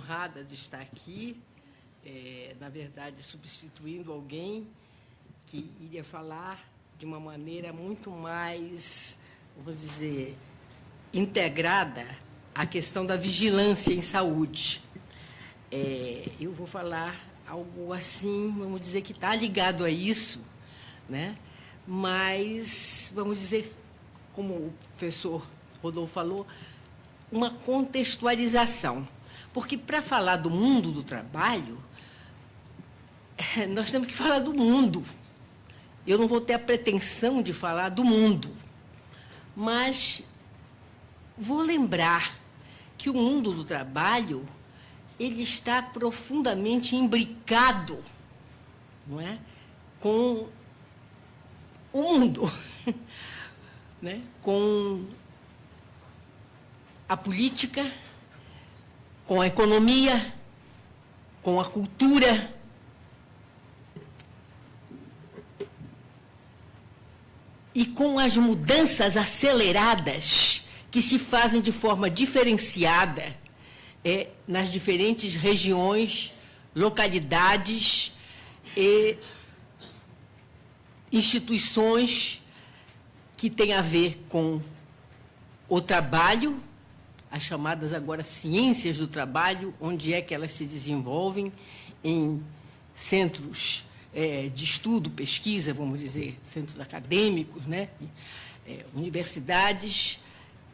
honrada de estar aqui, na verdade, substituindo alguém que iria falar de uma maneira muito mais, vamos dizer, integrada à questão da vigilância em saúde. Eu vou falar algo assim, vamos dizer, que está ligado a isso, né? Mas, vamos dizer, como o professor Rodolfo falou, uma contextualização. Porque, para falar do mundo do trabalho, nós temos que falar do mundo. Eu não vou ter a pretensão de falar do mundo, mas vou lembrar que o mundo do trabalho ele está profundamente imbricado, não é, com o mundo, né, com a política, com a economia, com a cultura. E com as mudanças aceleradas que se fazem de forma diferenciada nas diferentes regiões, localidades e instituições que têm a ver com o trabalho, as chamadas agora ciências do trabalho, onde é que elas se desenvolvem, em centros de estudo, pesquisa, vamos dizer, centros acadêmicos, né? Universidades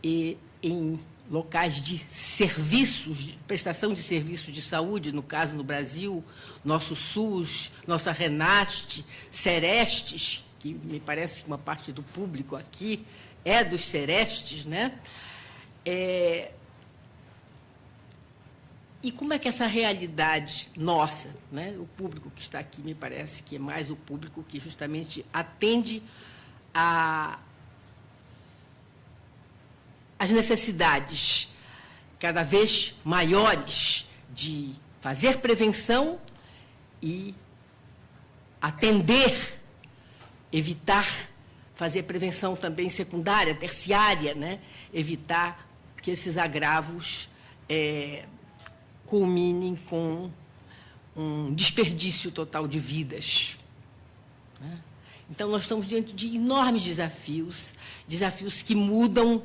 e em locais de serviços, de prestação de serviços de saúde, no caso, no Brasil, nosso SUS, nossa RENAST, Serestes, que me parece que uma parte do público aqui é dos Serestes, né? E como é que essa realidade nossa, né, o público que está aqui, me parece que é mais o público que justamente atende às necessidades cada vez maiores de fazer prevenção e atender, evitar, fazer prevenção também secundária, terciária, né, evitar que esses agravos culminem com um desperdício total de vidas, né? Então, nós estamos diante de enormes desafios, desafios que mudam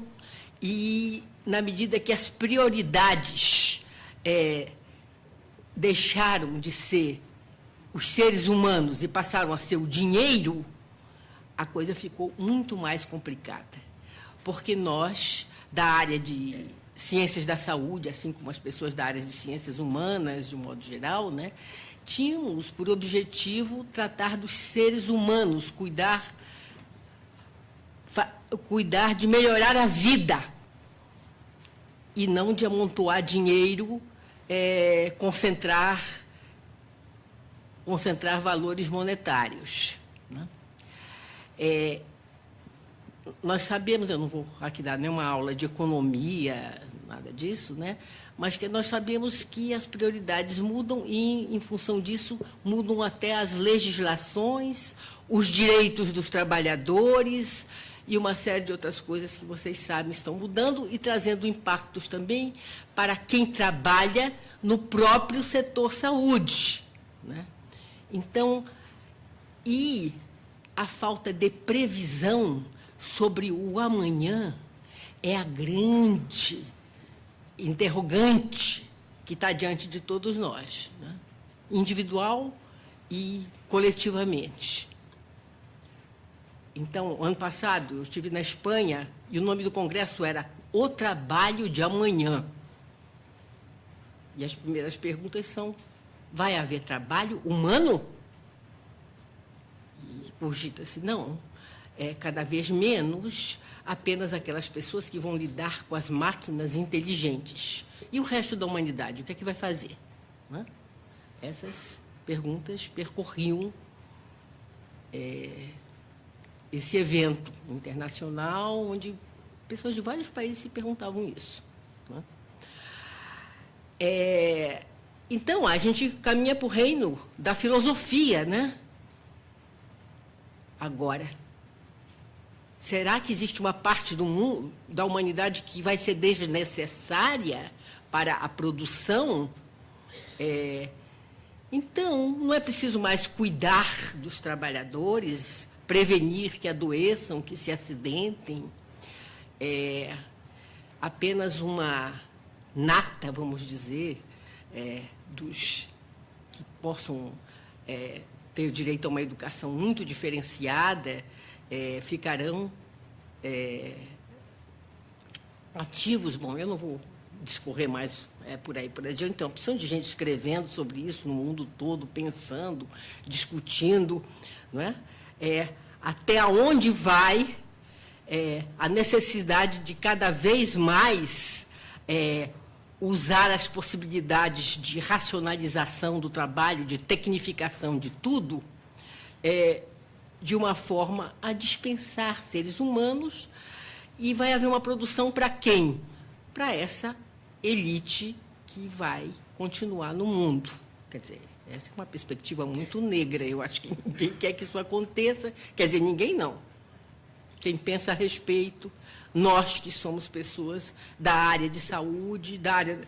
e, na medida que as prioridades deixaram de ser os seres humanos e passaram a ser o dinheiro, a coisa ficou muito mais complicada. Porque nós, da área de ciências da saúde, assim como as pessoas da área de ciências humanas, de um modo geral, né, tínhamos por objetivo tratar dos seres humanos, cuidar de melhorar a vida e não de amontoar dinheiro, concentrar valores monetários, né? Nós sabemos, eu não vou aqui dar nenhuma aula de economia, nada disso, né? Mas que nós sabemos que as prioridades mudam e, em função disso, mudam até as legislações, os direitos dos trabalhadores e uma série de outras coisas que vocês sabem estão mudando e trazendo impactos também para quem trabalha no próprio setor saúde, né? Então, e a falta de previsão sobre o amanhã é a grande interrogante que está diante de todos nós, né? Individual e coletivamente. Então, ano passado, eu estive na Espanha e o nome do congresso era O Trabalho de Amanhã. E as primeiras perguntas são: vai haver trabalho humano? E cogita-se, não. Cada vez menos apenas aquelas pessoas que vão lidar com as máquinas inteligentes. E o resto da humanidade, o que é que vai fazer? Né? Essas perguntas percorriam esse evento internacional, onde pessoas de vários países se perguntavam isso, né? Então, a gente caminha para o reino da filosofia, né? Agora, será que existe uma parte do mundo, da humanidade, que vai ser desnecessária para a produção Então, não é preciso mais cuidar dos trabalhadores, prevenir que adoeçam, que se acidentem. Apenas uma nata, vamos dizer, dos que possam ter direito a uma educação muito diferenciada, ficarão ativos. Bom, eu não vou discorrer mais por aí por adiante. Então, a opção de gente escrevendo sobre isso no mundo todo, pensando, discutindo, não é? Até onde vai a necessidade de cada vez mais usar as possibilidades de racionalização do trabalho, de tecnificação de tudo, de uma forma a dispensar seres humanos, e vai haver uma produção para quem? Para essa elite que vai continuar no mundo. Quer dizer, essa é uma perspectiva muito negra. Eu acho que ninguém quer que isso aconteça. Quer dizer, ninguém não. Quem pensa a respeito, nós que somos pessoas da área de saúde, da área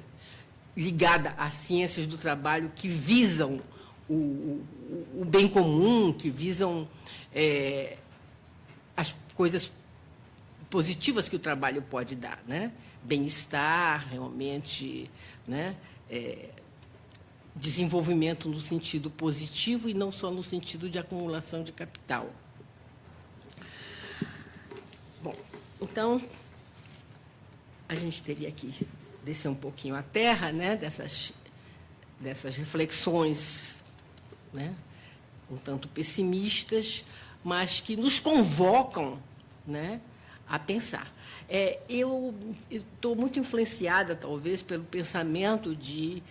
ligada às ciências do trabalho, que visam o bem comum, que visam as coisas positivas que o trabalho pode dar, né? Bem-estar, realmente, né? Desenvolvimento no sentido positivo e não só no sentido de acumulação de capital. Bom, então, a gente teria que descer um pouquinho a terra, né? Dessas reflexões, né? Um tanto pessimistas, mas que nos convocam, né? A pensar. Eu estou muito influenciada, talvez, pelo pensamento de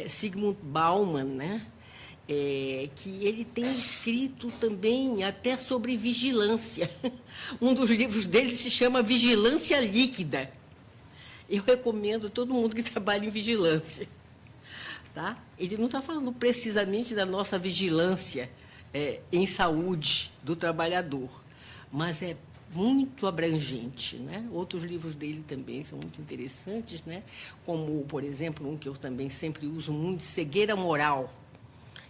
Zygmunt Bauman, né? Que ele tem escrito também até sobre vigilância. Um dos livros dele se chama Vigilância Líquida. Eu recomendo a todo mundo que trabalha em vigilância. Tá? Ele não está falando precisamente da nossa vigilância em saúde do trabalhador, mas é muito abrangente, né? Outros livros dele também são muito interessantes, né? Como, por exemplo, um que eu também sempre uso muito, Cegueira Moral.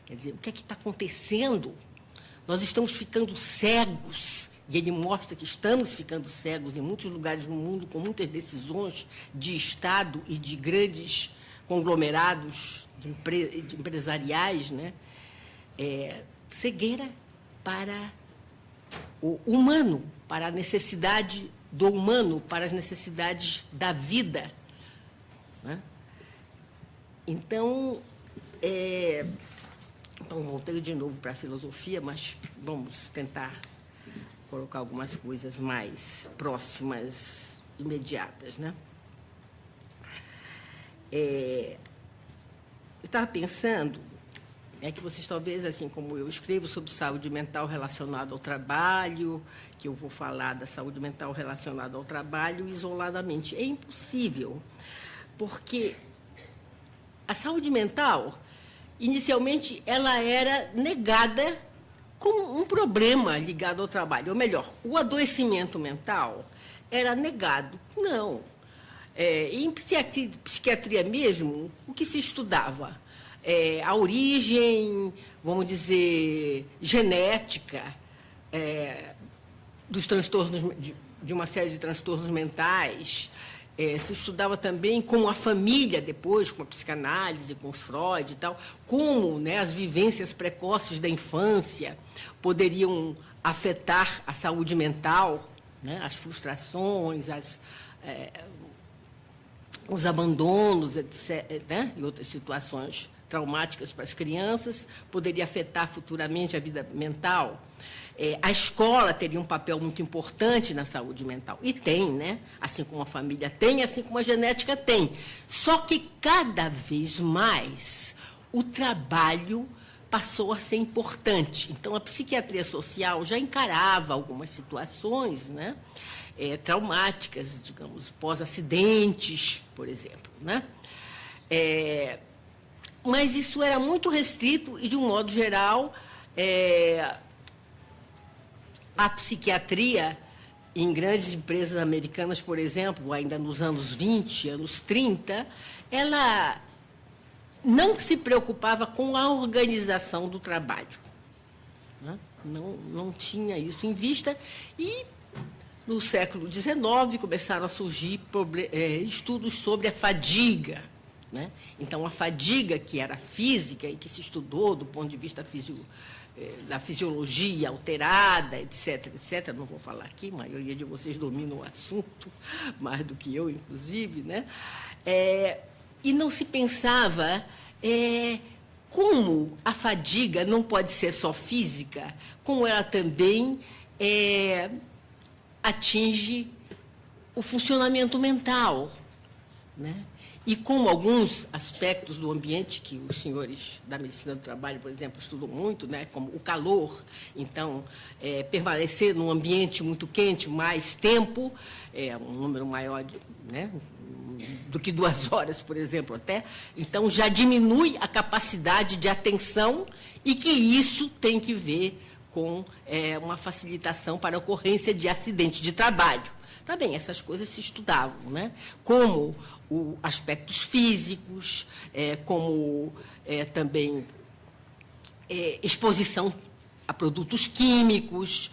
Quer dizer, o que é que está acontecendo? Nós estamos ficando cegos, e ele mostra que estamos ficando cegos em muitos lugares no mundo, com muitas decisões de Estado e de grandes conglomerados de empresariais, né? Cegueira para o humano, para a necessidade do humano, para as necessidades da vida, né? Então, voltei de novo para a filosofia, mas vamos tentar colocar algumas coisas mais próximas, imediatas, né? Eu estava pensando que vocês, talvez, assim como eu escrevo sobre saúde mental relacionada ao trabalho, que eu vou falar da saúde mental relacionada ao trabalho isoladamente. É impossível, porque a saúde mental, inicialmente, ela era negada como um problema ligado ao trabalho. Ou melhor, o adoecimento mental era negado. Não. Em psiquiatria mesmo, o que se estudava? A origem, vamos dizer, genética dos transtornos, de uma série de transtornos mentais. Se estudava também com a família depois, com a psicanálise, com os Freud e tal, como, né, as vivências precoces da infância poderiam afetar a saúde mental, né, as frustrações, os abandonos, etc., né, e outras situações traumáticas para as crianças, poderia afetar futuramente a vida mental. A escola teria um papel muito importante na saúde mental. E tem, né? Assim como a família tem, assim como a genética tem. Só que, cada vez mais, o trabalho passou a ser importante. Então, a psiquiatria social já encarava algumas situações, né, traumáticas, digamos, pós-acidentes, por exemplo, né? Mas isso era muito restrito e, de um modo geral, a psiquiatria, em grandes empresas americanas, por exemplo, ainda nos anos 20, anos 30, ela não se preocupava com a organização do trabalho, né? Não tinha isso em vista, e no século XIX começaram a surgir estudos sobre a fadiga, né? Então, a fadiga, que era física e que se estudou do ponto de vista da fisiologia alterada, etc., etc., não vou falar aqui, a maioria de vocês domina o assunto, mais do que eu, inclusive, né? E não se pensava como a fadiga não pode ser só física, como ela também atinge o funcionamento mental, né? E como alguns aspectos do ambiente que os senhores da medicina do trabalho, por exemplo, estudam muito, né, como o calor, então, permanecer num ambiente muito quente mais tempo, um número maior né, do que 2 horas, por exemplo, até, então já diminui a capacidade de atenção, e que isso tem que ver com uma facilitação para a ocorrência de acidente de trabalho. Também essas coisas se estudavam, né? Como aspectos físicos, como também exposição a produtos químicos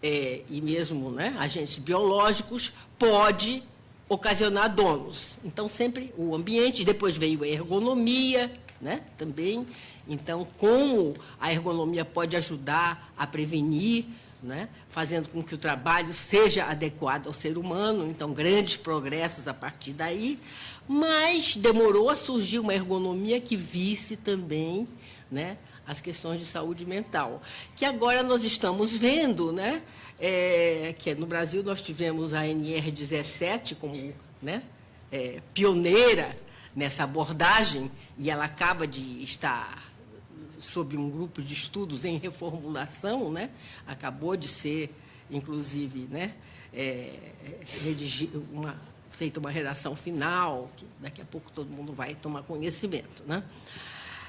e mesmo, né, agentes biológicos, pode ocasionar danos. Então, sempre o ambiente, depois veio a ergonomia, né, também. Então, como a ergonomia pode ajudar a prevenir, né, fazendo com que o trabalho seja adequado ao ser humano, então, grandes progressos a partir daí, mas demorou a surgir uma ergonomia que visse também, né, as questões de saúde mental, que agora nós estamos vendo, né, que no Brasil nós tivemos a NR17 como, né, pioneira nessa abordagem, e ela acaba de estar sob um grupo de estudos em reformulação, né? Acabou de ser, inclusive, né, feita uma redação final, que daqui a pouco todo mundo vai tomar conhecimento, né?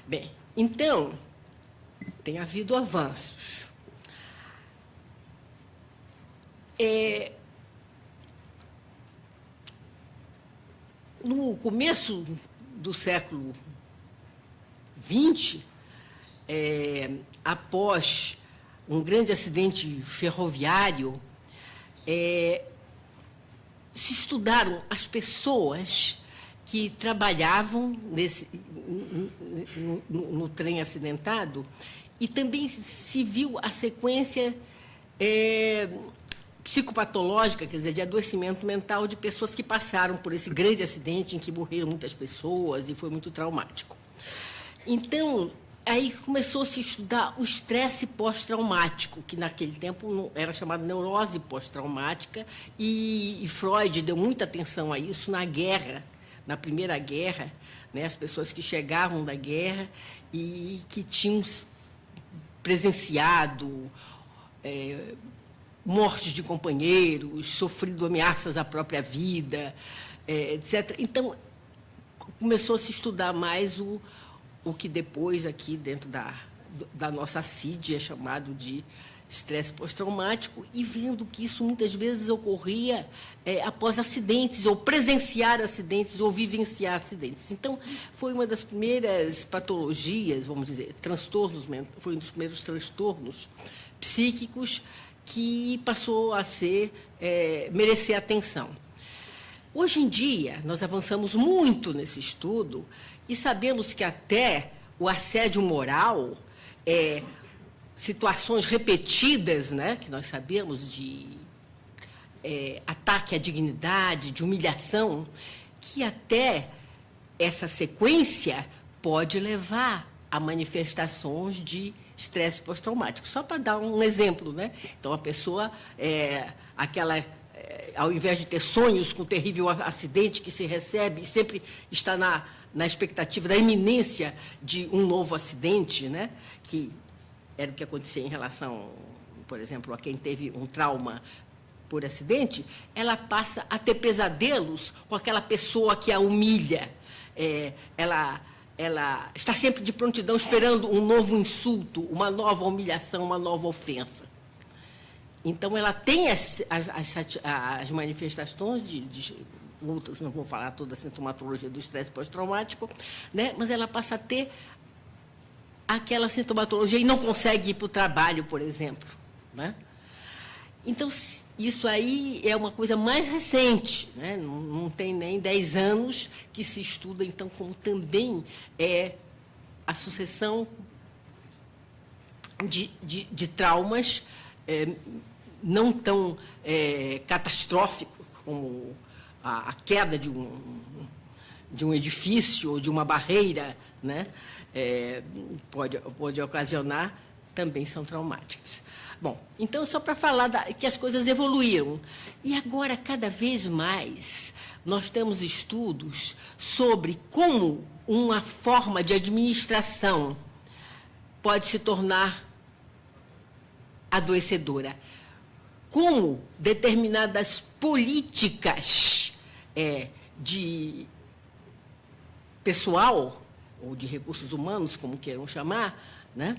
Bem, então, tem havido avanços. No começo do século XX, após um grande acidente ferroviário, se estudaram as pessoas que trabalhavam no trem acidentado, e também se viu a sequência psicopatológica, quer dizer, de adoecimento mental de pessoas que passaram por esse grande acidente em que morreram muitas pessoas e foi muito traumático. Então, aí começou a se estudar o estresse pós-traumático, que naquele tempo era chamado neurose pós-traumática, e Freud deu muita atenção a isso na guerra, na Primeira Guerra, né, as pessoas que chegavam da guerra e que tinham presenciado mortes de companheiros, sofrido ameaças à própria vida, etc. Então, começou a se estudar mais o que depois, aqui dentro da nossa CID, é chamado de estresse pós-traumático, e vendo que isso muitas vezes ocorria após acidentes, ou presenciar acidentes, ou vivenciar acidentes. Então, foi uma das primeiras patologias, vamos dizer, transtornos, foi um dos primeiros transtornos psíquicos que passou a merecer atenção. Hoje em dia, nós avançamos muito nesse estudo e sabemos que até o assédio moral, situações repetidas, né, que nós sabemos de ataque à dignidade, de humilhação, que até essa sequência pode levar a manifestações de estresse pós-traumático. Só para dar um exemplo, né? Então, a pessoa, ao invés de ter sonhos com o terrível acidente que se recebe, e sempre está na expectativa da iminência de um novo acidente, né? Que era o que acontecia em relação, por exemplo, a quem teve um trauma por acidente, ela passa a ter pesadelos com aquela pessoa que a humilha. Ela está sempre de prontidão esperando um novo insulto, uma nova humilhação, uma nova ofensa. Então, ela tem as manifestações outros, não vou falar toda a sintomatologia do estresse pós-traumático, né? Mas ela passa a ter aquela sintomatologia e não consegue ir para o trabalho, por exemplo, né? Então, isso aí é uma coisa mais recente, né? Não tem nem 10 anos que se estuda, então, como também é a sucessão de traumas não tão catastróficos como a queda de um edifício ou de uma barreira, né? Pode ocasionar, também são traumáticas. Bom, então, só para falar que as coisas evoluíram. E agora, cada vez mais, nós temos estudos sobre como uma forma de administração pode se tornar adoecedora. Como determinadas políticas de pessoal, ou de recursos humanos, como queiram chamar, né,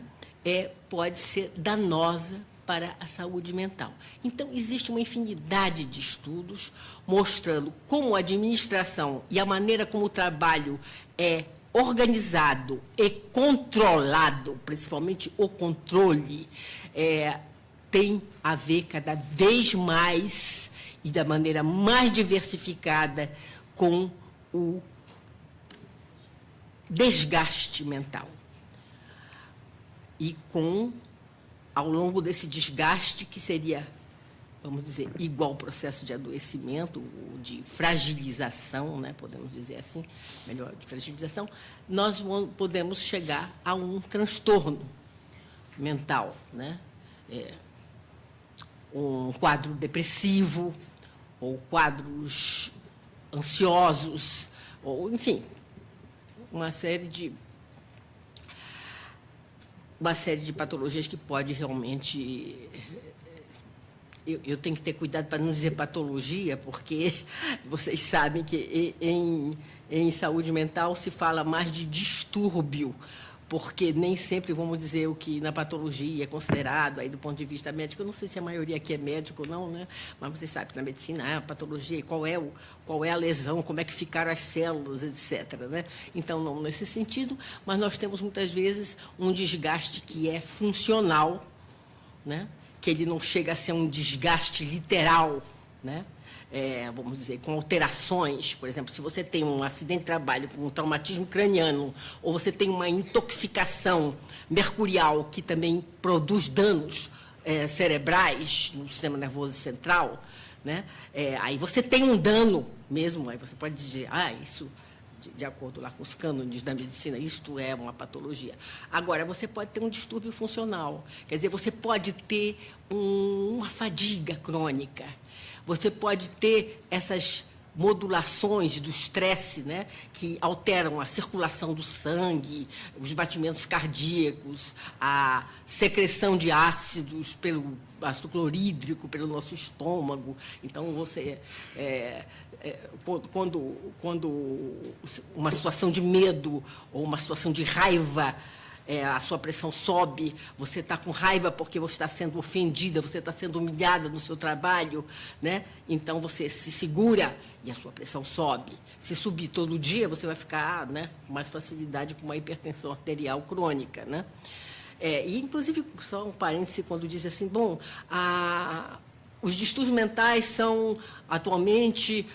pode ser danosa para a saúde mental. Então, existe uma infinidade de estudos mostrando como a administração e a maneira como o trabalho é organizado e controlado, principalmente o controle, tem a ver cada vez mais e da maneira mais diversificada com o desgaste mental. E com, ao longo desse desgaste, que seria, vamos dizer, igual ao processo de adoecimento, de fragilização, né, podemos dizer assim, melhor, de fragilização, nós podemos chegar a um transtorno mental, né? Um quadro depressivo, ou quadros ansiosos, ou, enfim, uma série de patologias que pode realmente... Eu tenho que ter cuidado para não dizer patologia, porque vocês sabem que em saúde mental se fala mais de distúrbio, porque nem sempre vamos dizer o que na patologia é considerado, aí do ponto de vista médico, eu não sei se a maioria aqui é médico ou não, né? Mas você sabe que na medicina a patologia, qual é a lesão, como é que ficaram as células, etc., né? Então, não nesse sentido, mas nós temos muitas vezes um desgaste que é funcional, né? Que ele não chega a ser um desgaste literal, né? Vamos dizer, com alterações. Por exemplo, se você tem um acidente de trabalho com um traumatismo craniano, ou você tem uma intoxicação mercurial que também produz danos cerebrais no sistema nervoso central, né? Aí você tem um dano mesmo, aí você pode dizer, isso, de acordo lá com os cânones da medicina, isto é uma patologia. Agora, você pode ter um distúrbio funcional, quer dizer, você pode ter uma fadiga crônica, você pode ter essas modulações do estresse, né, que alteram a circulação do sangue, os batimentos cardíacos, a secreção de ácidos pelo ácido clorídrico, pelo nosso estômago. Então, você... quando uma situação de medo ou uma situação de raiva, a sua pressão sobe, você está com raiva porque você está sendo ofendida, você está sendo humilhada no seu trabalho, né? Então, você se segura e a sua pressão sobe. Se subir todo dia, você vai ficar, né, com mais facilidade com uma hipertensão arterial crônica, né? E, inclusive, só um parêntese, quando diz assim, bom, os distúrbios mentais são, atualmente,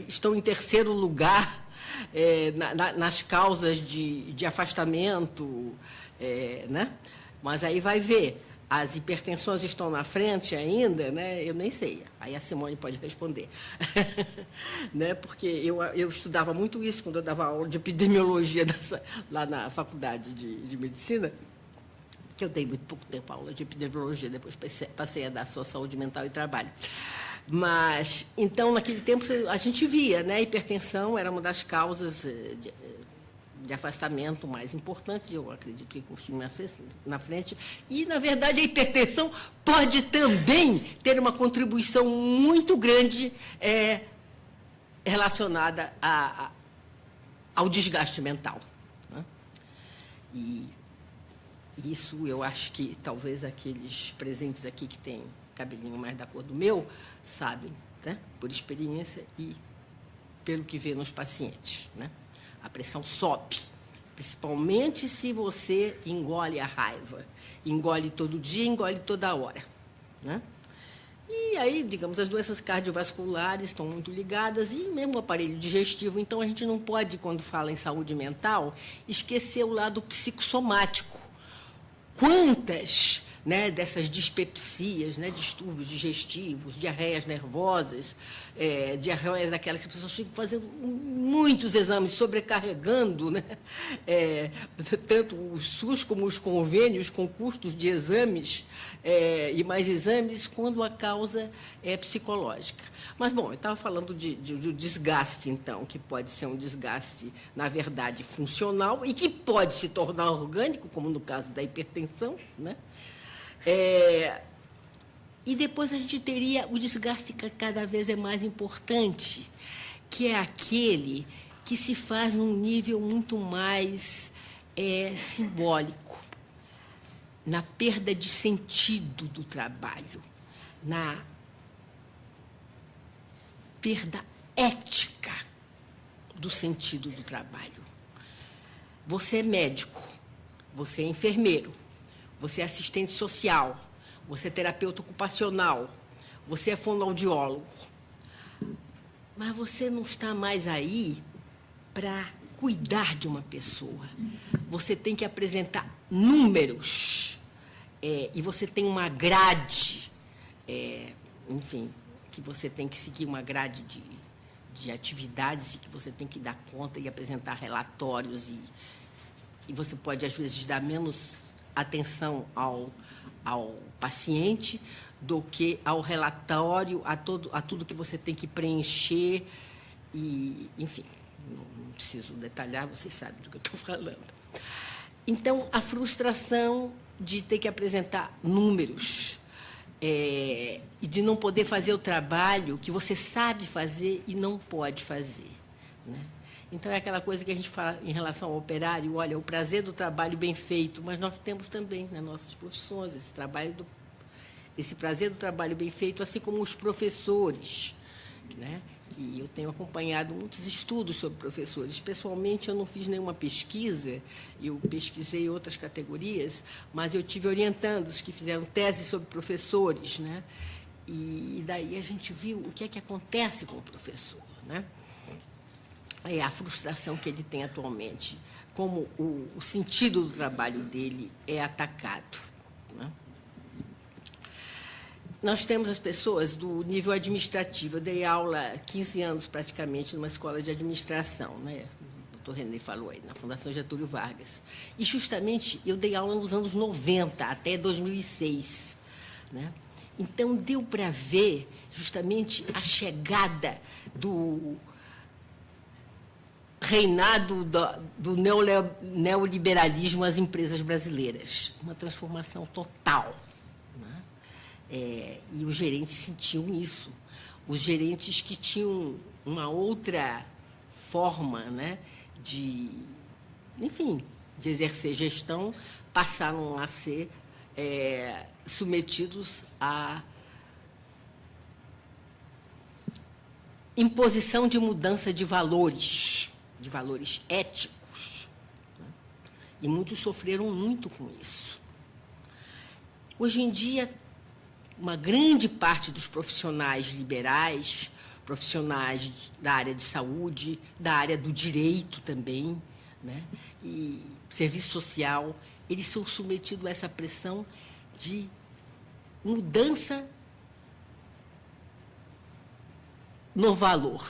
estão em terceiro lugar nas causas de afastamento, né? Mas aí vai ver, as hipertensões estão na frente ainda, né? Eu nem sei, aí a Simone pode responder. Né? Porque eu estudava muito isso quando eu dava aula de epidemiologia lá na faculdade de medicina, que eu dei muito pouco tempo aula de epidemiologia, depois passei a dar só saúde mental e trabalho. Mas, então, naquele tempo, a gente via, né? A hipertensão era uma das causas de afastamento mais importantes, eu acredito que costuma ser na frente. E, na verdade, a hipertensão pode também ter uma contribuição muito grande relacionada ao desgaste mental, né? E isso eu acho que talvez aqueles presentes aqui que têm cabelinho mais da cor do meu sabem né? Por experiência e pelo que vê nos pacientes, né? A pressão sobe, principalmente se você engole a raiva. Engole todo dia, engole toda hora, né? E aí, digamos, as doenças cardiovasculares estão muito ligadas, e mesmo o aparelho digestivo. Então, a gente não pode, quando fala em saúde mental, esquecer o lado psicossomático. Quantas, né, dessas dispepsias, né, distúrbios digestivos, diarreias nervosas, diarreias daquelas que as pessoas ficam fazendo muitos exames, sobrecarregando, né, tanto o SUS como os convênios com custos de exames e mais exames, quando a causa é psicológica. Mas, bom, eu estava falando do desgaste, então, que pode ser um desgaste, na verdade, funcional e que pode se tornar orgânico, como no caso da hipertensão, né? E depois a gente teria o desgaste que cada vez é mais importante, que é aquele que se faz num nível muito mais simbólico, na perda de sentido do trabalho, na perda ética do sentido do trabalho. Você é médico, você é enfermeiro, você é assistente social, você é terapeuta ocupacional, você é fonoaudiólogo. Mas você não está mais aí para cuidar de uma pessoa. Você tem que apresentar números, e você tem uma grade, enfim, que você tem que seguir uma grade de atividades, que você tem que dar conta e apresentar relatórios, e você pode, às vezes, dar menos atenção ao paciente do que ao relatório, a tudo que você tem que preencher, e, enfim, não preciso detalhar, vocês sabem do que eu estou falando. Então, a frustração de ter que apresentar números e de não poder fazer o trabalho que você sabe fazer e não pode fazer, né? Então, é aquela coisa que a gente fala em relação ao operário, olha, o prazer do trabalho bem feito, mas nós temos também nas nossas profissões esse prazer do trabalho bem feito, assim como os professores, né? Que eu tenho acompanhado muitos estudos sobre professores. Pessoalmente, eu não fiz nenhuma pesquisa, eu pesquisei outras categorias, mas eu tive orientandos que fizeram tese sobre professores, né? E daí a gente viu o que é que acontece com o professor, né? É a frustração que ele tem atualmente, como o sentido do trabalho dele é atacado, né? Nós temos as pessoas do nível administrativo. Eu dei aula há 15 anos, praticamente, numa escola de administração, né? O doutor René falou aí, na Fundação Getúlio Vargas. E, justamente, eu dei aula nos anos 90, até 2006, né? Então, deu para ver, justamente, a chegada do reinado do neoliberalismo às empresas brasileiras. Uma transformação total, né? E os gerentes sentiam isso. Os gerentes que tinham uma outra forma, né, enfim, de exercer gestão, passaram a ser submetidos à imposição de mudança de valores éticos, né? E muitos sofreram muito com isso. Hoje em dia, uma grande parte dos profissionais liberais, profissionais da área de saúde, da área do direito também, né, e serviço social, eles são submetidos a essa pressão de mudança no valor.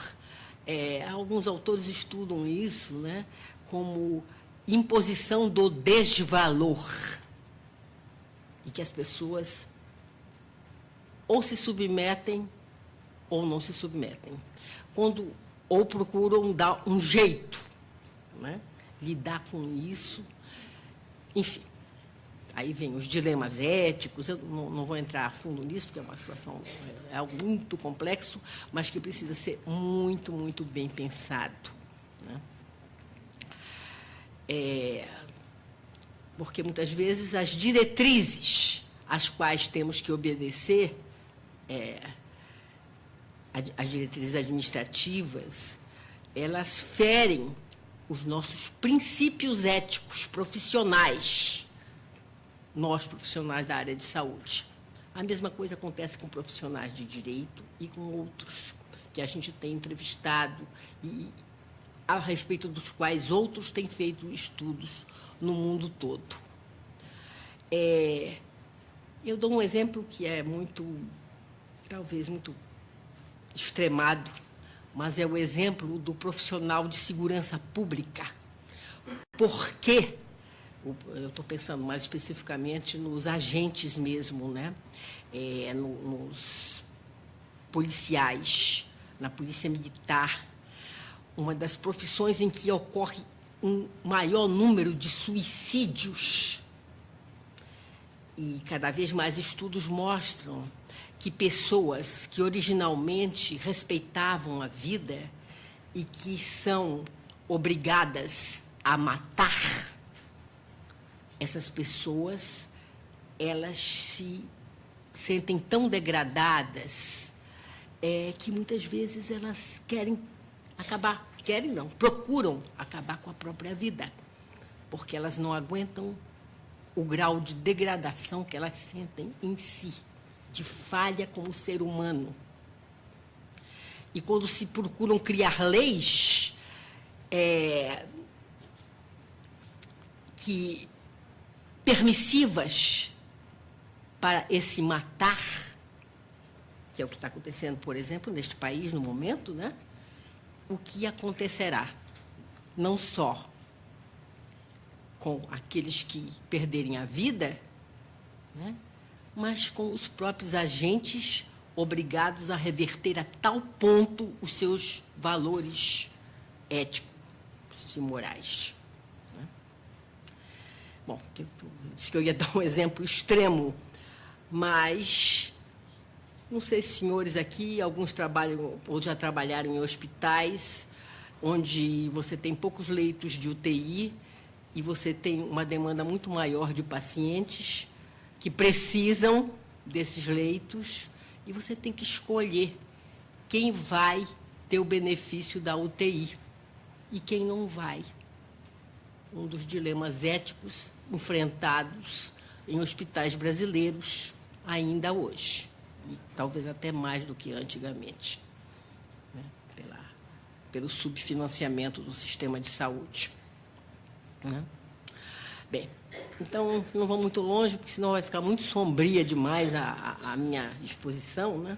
Alguns autores estudam isso, né, como imposição do desvalor, e que as pessoas ou se submetem ou não se submetem, ou procuram dar um jeito, né, lidar com isso, enfim. Aí vem os dilemas éticos, eu não vou entrar a fundo nisso, porque é uma situação, é algo muito complexo, mas que precisa ser muito, muito bem pensado, né? Porque, muitas vezes, as diretrizes às quais temos que obedecer as diretrizes administrativas, elas ferem os nossos princípios éticos profissionais, nós profissionais da área de saúde. A mesma coisa acontece com profissionais de direito e com outros que a gente tem entrevistado e a respeito dos quais outros têm feito estudos no mundo todo. Eu dou um exemplo que é talvez muito extremado, mas é o exemplo do profissional de segurança pública. Por quê? Eu estou pensando mais especificamente nos agentes mesmo, né? Nos policiais, na polícia militar, uma das profissões em que ocorre um maior número de suicídios. E cada vez mais estudos mostram que pessoas que originalmente respeitavam a vida e que são obrigadas a matar, essas pessoas, elas se sentem tão degradadas que muitas vezes elas procuram acabar com a própria vida, porque elas não aguentam o grau de degradação que elas sentem em si, de falha como ser humano. E quando se procuram criar leis permissivas para esse matar, que é o que está acontecendo, por exemplo, neste país no momento, né? O que acontecerá? Não só com aqueles que perderem a vida, né? Mas com os próprios agentes obrigados a reverter a tal ponto os seus valores éticos e morais. Né? Bom, eu disse que eu ia dar um exemplo extremo, mas não sei se senhores aqui, alguns trabalham ou já trabalharam em hospitais onde você tem poucos leitos de UTI e você tem uma demanda muito maior de pacientes que precisam desses leitos, e você tem que escolher quem vai ter o benefício da UTI e quem não vai. Um dos dilemas éticos enfrentados em hospitais brasileiros ainda hoje, e talvez até mais do que antigamente, né? Pelo subfinanciamento do sistema de saúde. Né? Bem, então, não vou muito longe, porque senão vai ficar muito sombria demais a minha exposição. Né?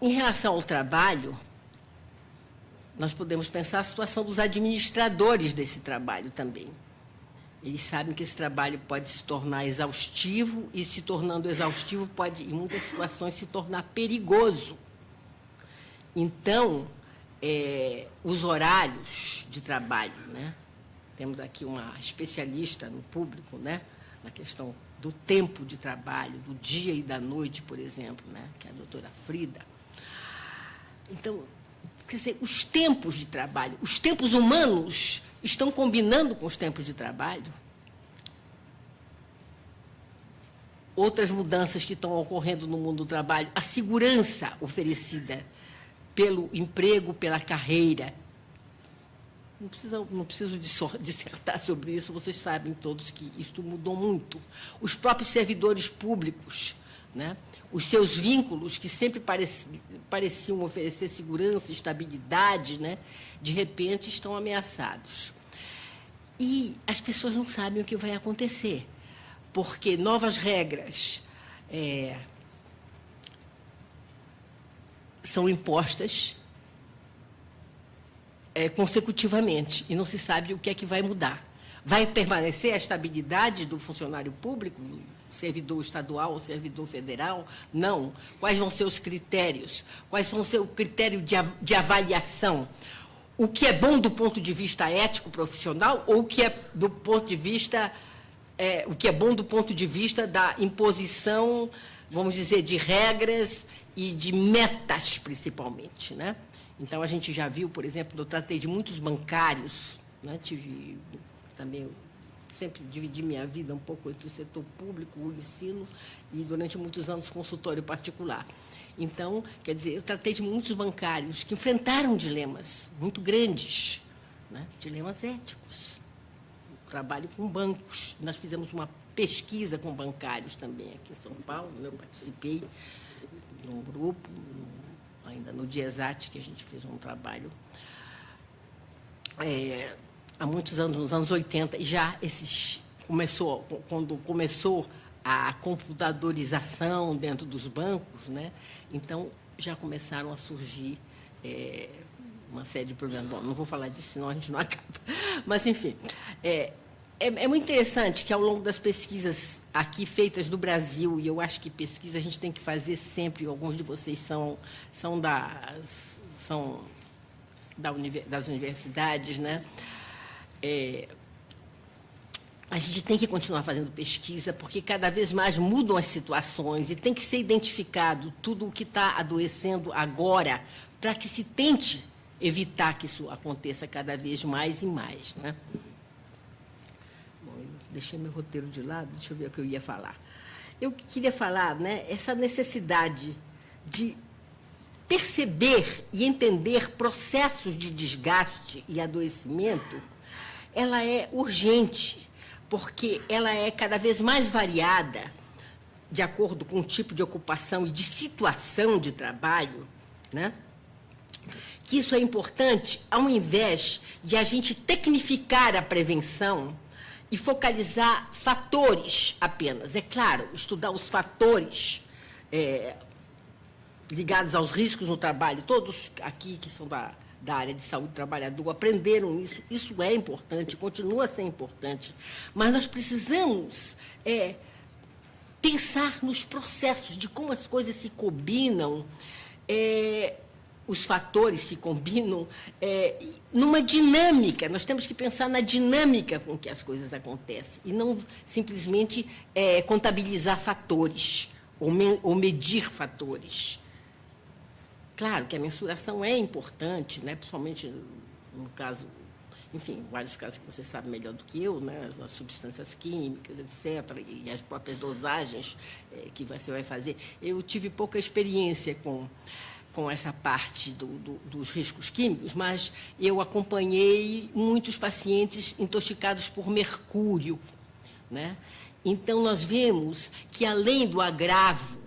Em relação ao trabalho, nós podemos pensar a situação dos administradores desse trabalho também. Eles sabem que esse trabalho pode se tornar exaustivo e, se tornando exaustivo, pode, em muitas situações, se tornar perigoso. Então, os horários de trabalho, né? Temos aqui uma especialista no público, né? Na questão do tempo de trabalho, do dia e da noite, por exemplo, né? Que é a doutora Frida. Então, quer dizer, os tempos de trabalho, os tempos humanos estão combinando com os tempos de trabalho? Outras mudanças que estão ocorrendo no mundo do trabalho, a segurança oferecida pelo emprego, pela carreira. Não preciso dissertar sobre isso, vocês sabem todos que isto mudou muito. Os próprios servidores públicos, né? Os seus vínculos, que sempre pareciam oferecer segurança, estabilidade, né? De repente estão ameaçados. E as pessoas não sabem o que vai acontecer, porque novas regras são impostas consecutivamente, e não se sabe o que é que vai mudar. Vai permanecer a estabilidade do funcionário público, servidor estadual ou servidor federal? Não. Quais vão ser os critérios? Quais vão ser o critério de avaliação? O que é bom do ponto de vista ético profissional ou o que é do ponto de vista o que é bom do ponto de vista da imposição, vamos dizer, de regras e de metas, principalmente, né? Então, a gente já viu, por exemplo, eu tratei de muitos bancários, né? Tive também sempre dividi minha vida um pouco entre o setor público, o ensino, e durante muitos anos consultório particular. Então, quer dizer, eu tratei de muitos bancários que enfrentaram dilemas muito grandes, né? Dilemas éticos. Trabalho com bancos. Nós fizemos uma pesquisa com bancários também aqui em São Paulo, né? Eu participei de um grupo, ainda no DIESAT, que a gente fez um trabalho há muitos anos, nos anos 80, e já quando começou a computadorização dentro dos bancos, né? Então, já começaram a surgir uma série de problemas. Bom, não vou falar disso, senão a gente não acaba. Mas, enfim, é muito interessante que, ao longo das pesquisas aqui feitas no Brasil, e eu acho que pesquisa a gente tem que fazer sempre, alguns de vocês são das universidades, né? A gente tem que continuar fazendo pesquisa, porque cada vez mais mudam as situações e tem que ser identificado tudo o que está adoecendo agora, para que se tente evitar que isso aconteça cada vez mais e mais, né? Bom, eu deixei meu roteiro de lado, deixa eu ver o que eu ia falar. Eu queria falar, né, essa necessidade de perceber e entender processos de desgaste e adoecimento, ela é urgente, porque ela é cada vez mais variada, de acordo com o tipo de ocupação e de situação de trabalho, né? Que isso é importante, ao invés de a gente tecnificar a prevenção e focalizar fatores apenas. É claro, estudar os fatores ligados aos riscos no trabalho, todos aqui que são da área de saúde do trabalhador aprenderam isso, isso é importante, continua a ser importante, mas nós precisamos pensar nos processos, de como as coisas se combinam, os fatores se combinam numa dinâmica. Nós temos que pensar na dinâmica com que as coisas acontecem e não simplesmente contabilizar fatores ou medir fatores. Claro que a mensuração é importante, né? Principalmente no caso, enfim, vários casos que você sabe melhor do que eu, né? As substâncias químicas, etc., e as próprias dosagens que você vai fazer. Eu tive pouca experiência com essa parte dos riscos químicos, mas eu acompanhei muitos pacientes intoxicados por mercúrio, né? Então, nós vemos que, além do agravo,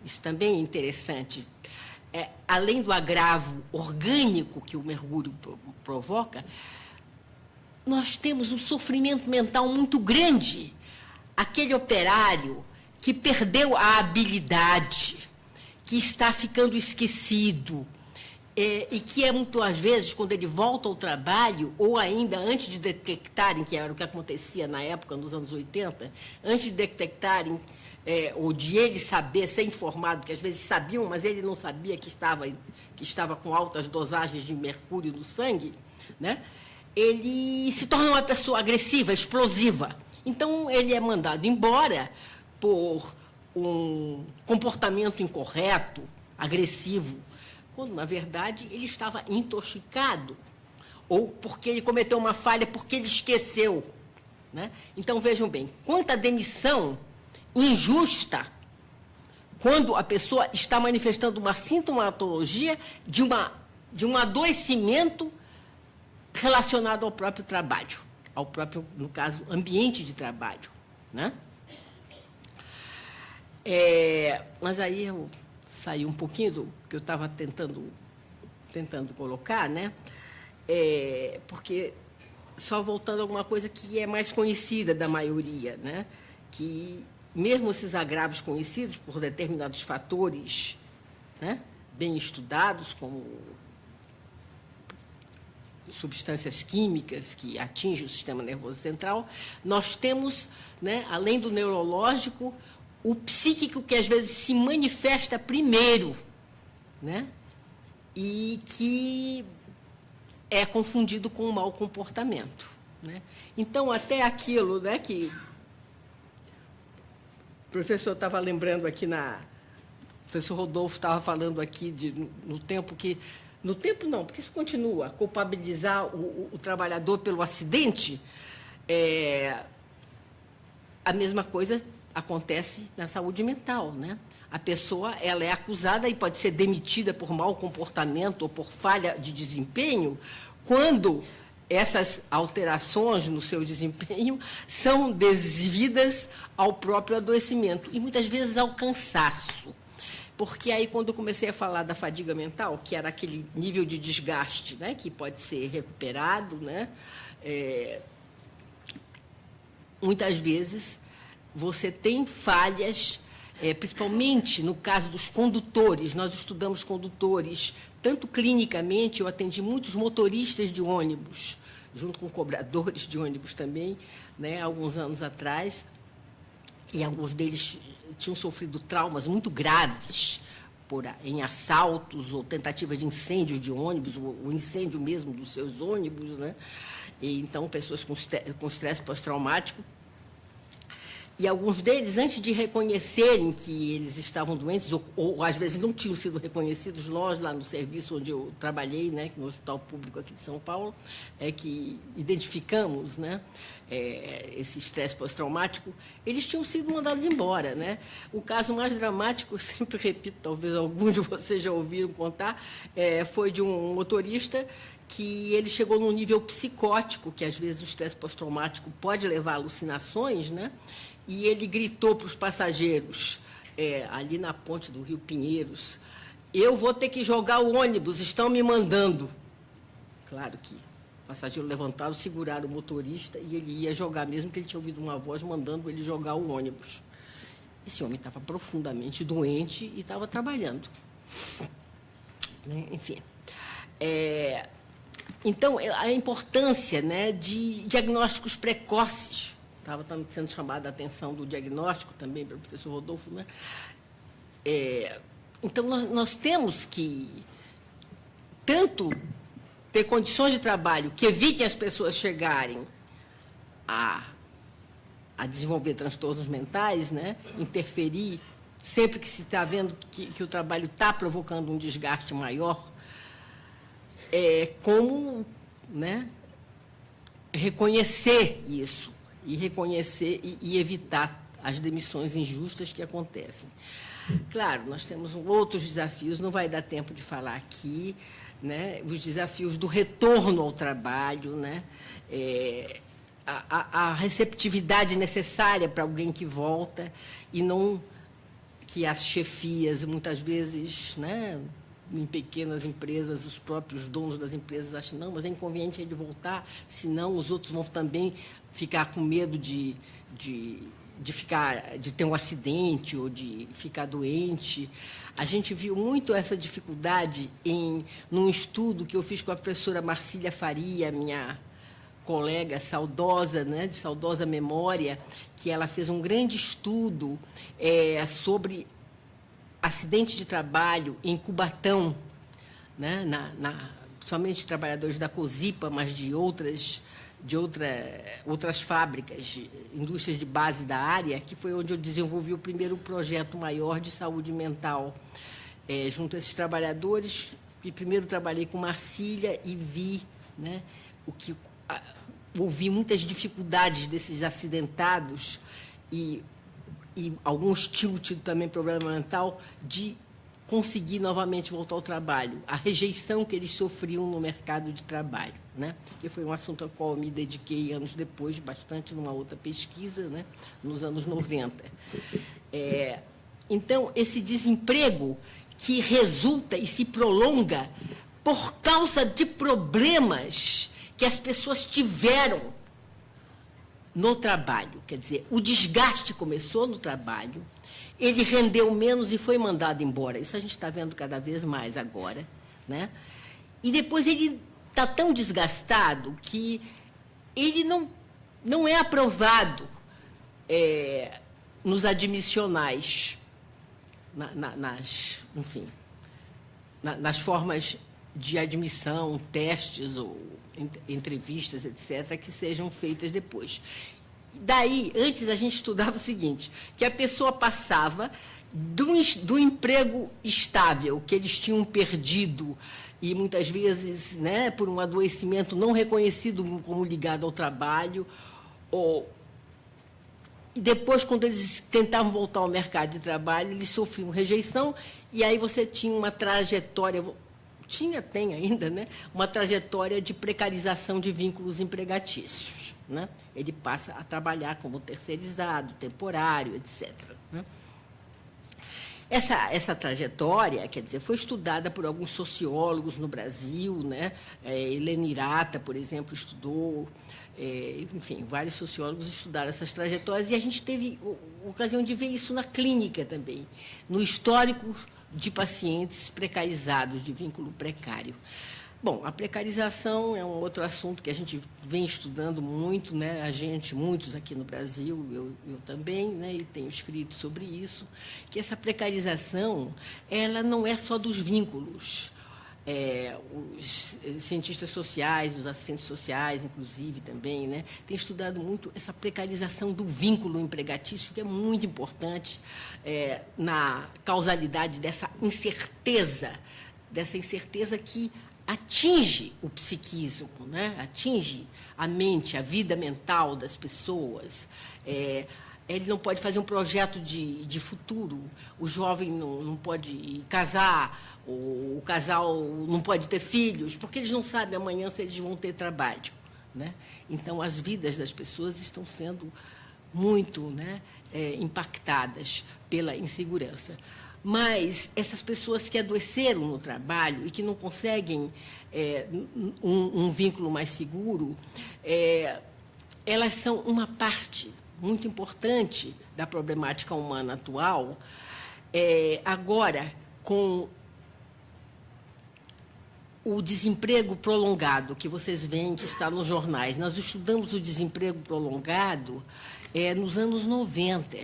isso também é interessante, além do agravo orgânico que o mercúrio provoca, nós temos um sofrimento mental muito grande. Aquele operário que perdeu a habilidade, que está ficando esquecido, e que muitas vezes, quando ele volta ao trabalho, ou ainda antes de detectarem, que era o que acontecia na época, nos anos 80, antes de detectarem, ou de ele saber, ser informado, que às vezes sabiam, mas ele não sabia que estava com altas dosagens de mercúrio no sangue, né? Ele se torna uma pessoa agressiva, explosiva. Então, ele é mandado embora por um comportamento incorreto, agressivo, quando, na verdade, ele estava intoxicado, ou porque ele cometeu uma falha, porque ele esqueceu, né? Então, vejam bem, quanta demissão injusta quando a pessoa está manifestando uma sintomatologia de um adoecimento relacionado ao próprio trabalho, ao próprio, no caso, ambiente de trabalho, né? Mas aí eu saí um pouquinho do que eu estava tentando colocar, né? Porque, só voltando a alguma coisa que é mais conhecida da maioria, né? Que, mesmo esses agravos conhecidos por determinados fatores, né, bem estudados, como substâncias químicas que atingem o sistema nervoso central, nós temos, né, além do neurológico, o psíquico, que às vezes se manifesta primeiro, né, e que é confundido com o mau comportamento, né? Então, até aquilo, né, que o professor estava lembrando aqui, o professor Rodolfo estava falando aqui no tempo que... No tempo não, porque isso continua, culpabilizar o trabalhador pelo acidente, a mesma coisa acontece na saúde mental, né? A pessoa, ela é acusada e pode ser demitida por mau comportamento ou por falha de desempenho, quando essas alterações no seu desempenho são devidas ao próprio adoecimento e, muitas vezes, ao cansaço. Porque aí, quando eu comecei a falar da fadiga mental, que era aquele nível de desgaste, né, que pode ser recuperado, né, muitas vezes você tem falhas, principalmente no caso dos condutores. Nós estudamos condutores, tanto clinicamente, eu atendi muitos motoristas de ônibus, junto com cobradores de ônibus também, né, alguns anos atrás, e alguns deles tinham sofrido traumas muito graves em assaltos ou tentativas de incêndio de ônibus, o incêndio mesmo dos seus ônibus, né? E, então, pessoas com estresse pós-traumático. E alguns deles, antes de reconhecerem que eles estavam doentes, ou às vezes não tinham sido reconhecidos, nós, lá no serviço onde eu trabalhei, né, no Hospital Público aqui de São Paulo, que identificamos, né, esse estresse pós-traumático, eles tinham sido mandados embora, né? O caso mais dramático, eu sempre repito, talvez alguns de vocês já ouviram contar, foi de um motorista que ele chegou num nível psicótico, que às vezes o estresse pós-traumático pode levar a alucinações, né? E ele gritou para os passageiros, ali na ponte do Rio Pinheiros: eu vou ter que jogar o ônibus, estão me mandando. Claro que o passageiro levantaram, seguraram o motorista e ele ia jogar, mesmo que ele tinha ouvido uma voz mandando ele jogar o ônibus. Esse homem estava profundamente doente e estava trabalhando. Né? Enfim. Então, a importância, né, de diagnósticos precoces. Estava sendo chamada a atenção do diagnóstico também pelo professor Rodolfo, né? Então, nós temos que tanto ter condições de trabalho que evitem as pessoas chegarem a desenvolver transtornos mentais, né? Interferir sempre que se está vendo que o trabalho está provocando um desgaste maior, como, né, reconhecer isso. E reconhecer e evitar as demissões injustas que acontecem. Claro, nós temos outros desafios, não vai dar tempo de falar aqui, né? Os desafios do retorno ao trabalho, né? A receptividade necessária para alguém que volta e não que as chefias, muitas vezes, né, em pequenas empresas, os próprios donos das empresas acham, não, mas é inconveniente ele voltar, senão os outros vão também ficar com medo de ter um acidente ou de ficar doente. A gente viu muito essa dificuldade num estudo que eu fiz com a professora Marcília Faria, minha colega saudosa, né, de saudosa memória, que ela fez um grande estudo sobre acidente de trabalho em Cubatão, né, somente trabalhadores da COSIPA, mas de outras fábricas, indústrias de base da área, que foi onde eu desenvolvi o primeiro projeto maior de saúde mental junto a esses trabalhadores, que primeiro trabalhei com Marcília e vi, né, ouvi muitas dificuldades desses acidentados e alguns tinham tido também problema mental de conseguir novamente voltar ao trabalho, a rejeição que eles sofriam no mercado de trabalho, né? Que foi um assunto ao qual eu me dediquei anos depois, bastante numa outra pesquisa, né? Nos anos 90. Então, esse desemprego que resulta e se prolonga por causa de problemas que as pessoas tiveram no trabalho. Quer dizer, o desgaste começou no trabalho, ele rendeu menos e foi mandado embora. Isso a gente está vendo cada vez mais agora, né? E depois ele está tão desgastado que ele não é aprovado nos admissionais, nas formas de admissão, testes ou entrevistas, etc., que sejam feitas depois. Daí, antes, a gente estudava o seguinte, que a pessoa passava do emprego estável que eles tinham perdido, e muitas vezes, né, por um adoecimento não reconhecido como ligado ao trabalho, ou e depois, quando eles tentavam voltar ao mercado de trabalho, eles sofriam rejeição, e aí você tinha uma trajetória, tem ainda, né, uma trajetória de precarização de vínculos empregatícios. Né? Ele passa a trabalhar como terceirizado, temporário, etc. Né? Essa trajetória, quer dizer, foi estudada por alguns sociólogos no Brasil, né? Helena Hirata, por exemplo, estudou, enfim, vários sociólogos estudaram essas trajetórias, e a gente teve ocasião de ver isso na clínica também, no histórico de pacientes precarizados, de vínculo precário. Bom, a precarização é um outro assunto que a gente vem estudando muito, né? Muitos aqui no Brasil, eu também, né? E tenho escrito sobre isso, que essa precarização, ela não é só dos vínculos. Os cientistas sociais, os assistentes sociais, inclusive, também, né? Têm estudado muito essa precarização do vínculo empregatício, que é muito importante na causalidade dessa incerteza que atinge o psiquismo, né? Atinge a mente, a vida mental das pessoas. Ele não pode fazer um projeto de futuro, o jovem não pode casar, o casal não pode ter filhos, porque eles não sabem amanhã se eles vão ter trabalho. Né? Então, as vidas das pessoas estão sendo muito, né, impactadas pela insegurança. Mas essas pessoas que adoeceram no trabalho e que não conseguem um vínculo mais seguro, elas são uma parte muito importante da problemática humana atual. Agora, com o desemprego prolongado, que vocês veem que está nos jornais, nós estudamos o desemprego prolongado nos anos 90.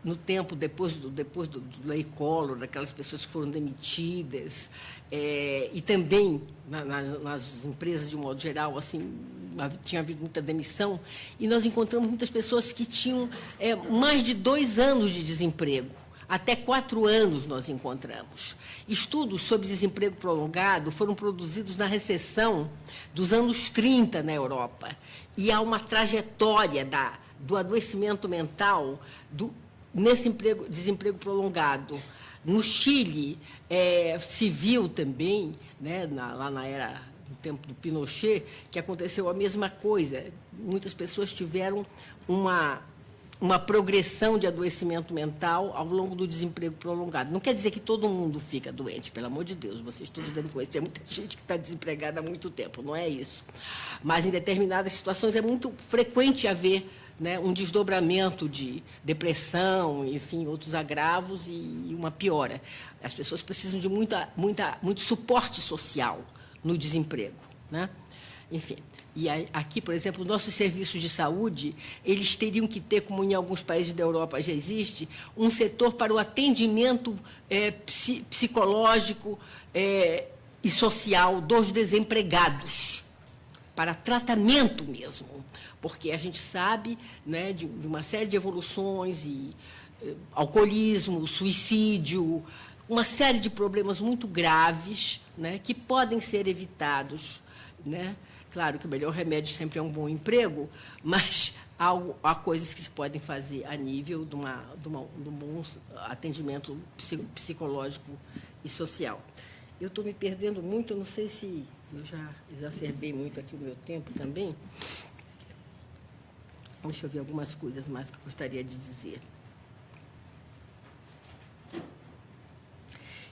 No tempo, depois do Lei Collor, daquelas pessoas que foram demitidas, e também nas empresas, de um modo geral, assim, tinha havido muita demissão, e nós encontramos muitas pessoas que tinham mais de 2 anos de desemprego. Até 4 anos nós encontramos. Estudos sobre desemprego prolongado foram produzidos na recessão dos anos 30 na Europa, e há uma trajetória do adoecimento mental nesse desemprego prolongado. No Chile, se viu também, né, lá no tempo do Pinochet, que aconteceu a mesma coisa. Muitas pessoas tiveram uma progressão de adoecimento mental ao longo do desemprego prolongado. Não quer dizer que todo mundo fica doente, pelo amor de Deus, vocês todos devem conhecer muita gente que está desempregada há muito tempo, não é isso. Mas, em determinadas situações, é muito frequente haver, né, um desdobramento de depressão, enfim, outros agravos e uma piora. As pessoas precisam de muito suporte social no desemprego. Né? Enfim, e aqui, por exemplo, nossos serviços de saúde, eles teriam que ter, como em alguns países da Europa já existe, um setor para o atendimento psicológico e social dos desempregados, para tratamento mesmo, porque a gente sabe, né, de uma série de evoluções, alcoolismo, suicídio, uma série de problemas muito graves, né, que podem ser evitados. Né? Claro que o melhor remédio sempre é um bom emprego, mas há coisas que se podem fazer a nível de um bom atendimento psicológico e social. Eu estou me perdendo muito, eu não sei se eu já exacerbei muito aqui o meu tempo também. Deixa eu ver algumas coisas mais que eu gostaria de dizer.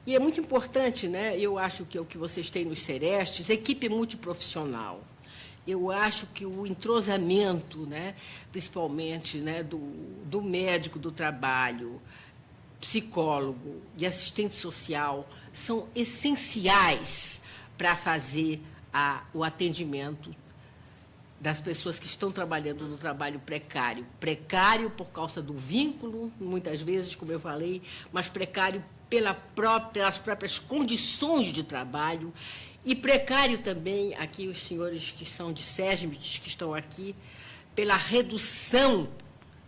E é muito importante, né? Eu acho que é o que vocês têm nos Serestes, equipe multiprofissional. Eu acho que o entrosamento, né, principalmente, né, do médico do trabalho, psicólogo e assistente social, são essenciais para fazer o atendimento das pessoas que estão trabalhando no trabalho precário. Precário por causa do vínculo, muitas vezes, como eu falei, mas precário pelas próprias condições de trabalho, e precário também, aqui os senhores que são de SESMITs, que estão aqui, pela redução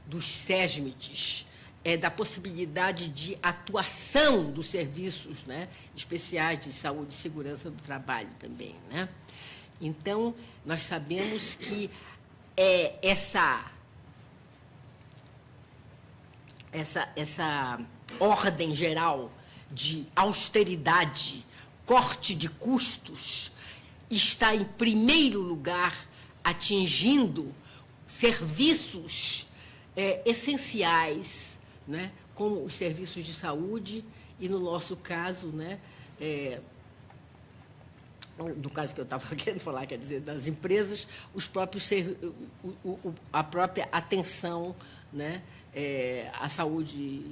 dos SESMITs, da possibilidade de atuação dos serviços, né, especiais de saúde e segurança do trabalho também. Né? Então, nós sabemos que essa essa ordem geral de austeridade, corte de custos, está, em primeiro lugar, atingindo serviços essenciais, né, como os serviços de saúde e, no nosso caso, né, no caso que eu estava querendo falar, quer dizer, das empresas, os próprios a própria atenção, né, à saúde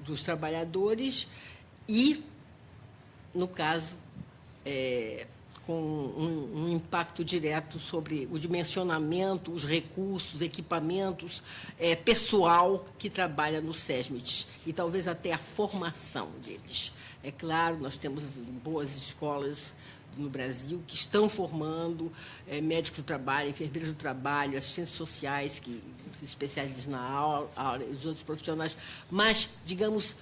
dos trabalhadores e, no caso, com um impacto direto sobre o dimensionamento, os recursos, equipamentos, pessoal que trabalha no SESMIT e talvez até a formação deles. É claro, nós temos boas escolas no Brasil que estão formando médicos do trabalho, enfermeiros do trabalho, assistentes sociais que se especializam na aula, os outros profissionais, mas, digamos,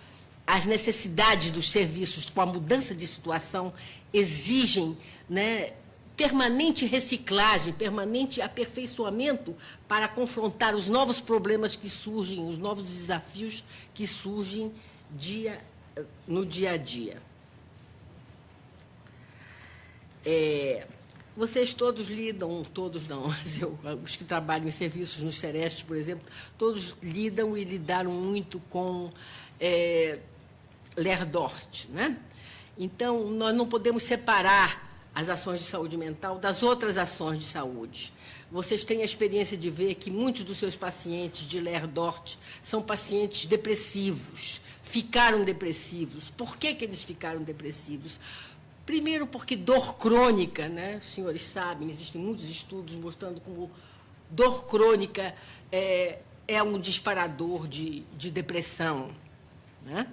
as necessidades dos serviços com a mudança de situação exigem, né, permanente reciclagem, permanente aperfeiçoamento para confrontar os novos problemas que surgem, os novos desafios que surgem no dia a dia. Vocês todos lidam, todos não, mas os que trabalham em serviços nos Serestes, por exemplo, todos lidam e lidaram muito com Lerdort, né? Então, nós não podemos separar as ações de saúde mental das outras ações de saúde. Vocês têm a experiência de ver que muitos dos seus pacientes de Lerdort são pacientes depressivos, ficaram depressivos. Por que eles ficaram depressivos? Primeiro, porque dor crônica, né? Os senhores sabem, existem muitos estudos mostrando como dor crônica é um disparador de depressão, né?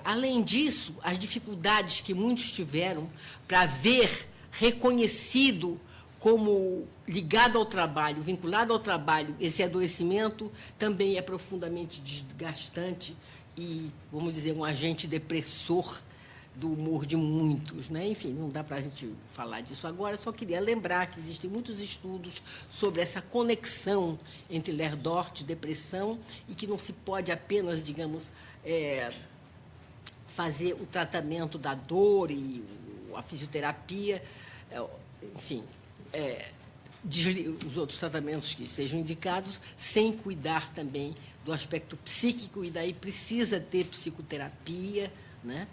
Além disso, as dificuldades que muitos tiveram para ver reconhecido como ligado ao trabalho, vinculado ao trabalho, esse adoecimento também é profundamente desgastante e, vamos dizer, um agente depressor do humor de muitos, né? Enfim, não dá para a gente falar disso agora, só queria lembrar que existem muitos estudos sobre essa conexão entre Lerdort e depressão e que não se pode apenas, digamos, fazer o tratamento da dor e a fisioterapia, enfim, os outros tratamentos que sejam indicados, sem cuidar também do aspecto psíquico, e daí precisa ter psicoterapia, né?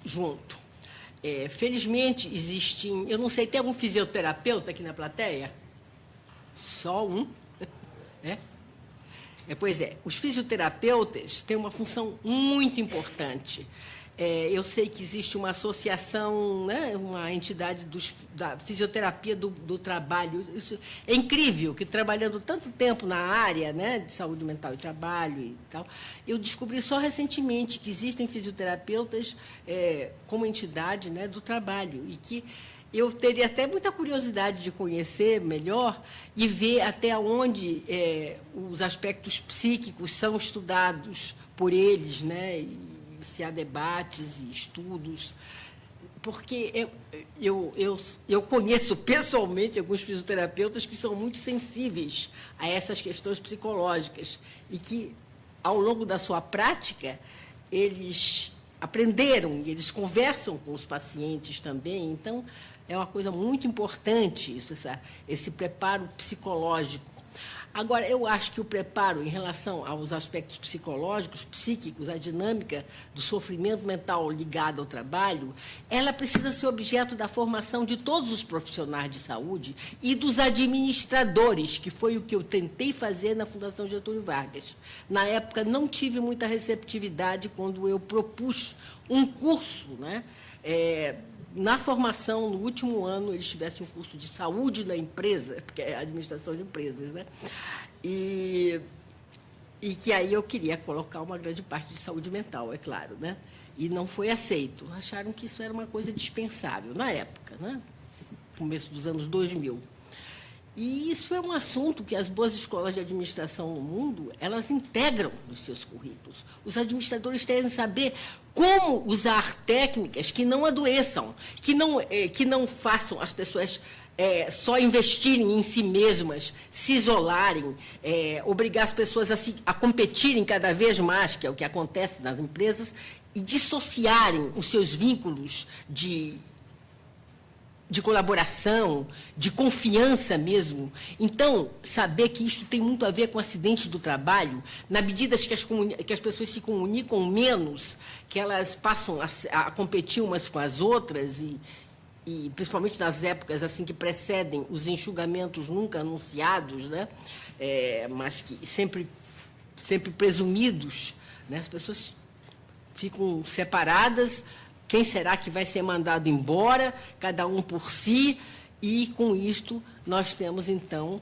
Junto. Felizmente, existem... Eu não sei, tem algum fisioterapeuta aqui na plateia? Só um? Pois é, os fisioterapeutas têm uma função muito importante. Eu sei que existe uma associação, né, uma entidade da fisioterapia do trabalho. Isso é incrível, que trabalhando tanto tempo na área, né, de saúde mental e trabalho e tal, eu descobri só recentemente que existem fisioterapeutas como entidade, né, do trabalho, e que eu teria até muita curiosidade de conhecer melhor e ver até onde os aspectos psíquicos são estudados por eles, né, e se há debates e estudos, porque eu conheço pessoalmente alguns fisioterapeutas que são muito sensíveis a essas questões psicológicas e que, ao longo da sua prática, eles aprenderam e eles conversam com os pacientes também. Então, é uma coisa muito importante isso, esse preparo psicológico. Agora, eu acho que o preparo em relação aos aspectos psicológicos, psíquicos, a dinâmica do sofrimento mental ligado ao trabalho, ela precisa ser objeto da formação de todos os profissionais de saúde e dos administradores, que foi o que eu tentei fazer na Fundação Getúlio Vargas. Na época, não tive muita receptividade quando eu propus um curso, né? Na formação, no último ano, eles tivessem um curso de saúde na empresa, porque é administração de empresas, né? E que aí eu queria colocar uma grande parte de saúde mental, é claro, né? E não foi aceito. Acharam que isso era uma coisa dispensável, na época, né? Começo dos anos 2000. E isso é um assunto que as boas escolas de administração no mundo, elas integram nos seus currículos. Os administradores querem saber como usar técnicas que não adoeçam, que não façam as pessoas só investirem em si mesmas, se isolarem, obrigar as pessoas a competirem cada vez mais, que é o que acontece nas empresas, e dissociarem os seus vínculos de colaboração, de confiança mesmo. Então, saber que isso tem muito a ver com acidentes do trabalho, na medida que as pessoas se comunicam menos, que elas passam a competir umas com as outras, e principalmente nas épocas assim que precedem os enxugamentos nunca anunciados, né? Mas que sempre presumidos, né? As pessoas ficam separadas. Quem será que vai ser mandado embora, cada um por si, e, com isto, nós temos, então,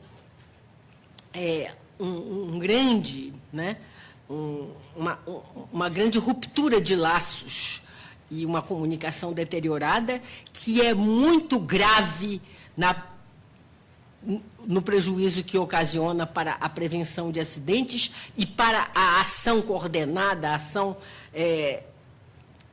uma grande ruptura de laços e uma comunicação deteriorada, que é muito grave no prejuízo que ocasiona para a prevenção de acidentes e para a ação coordenada,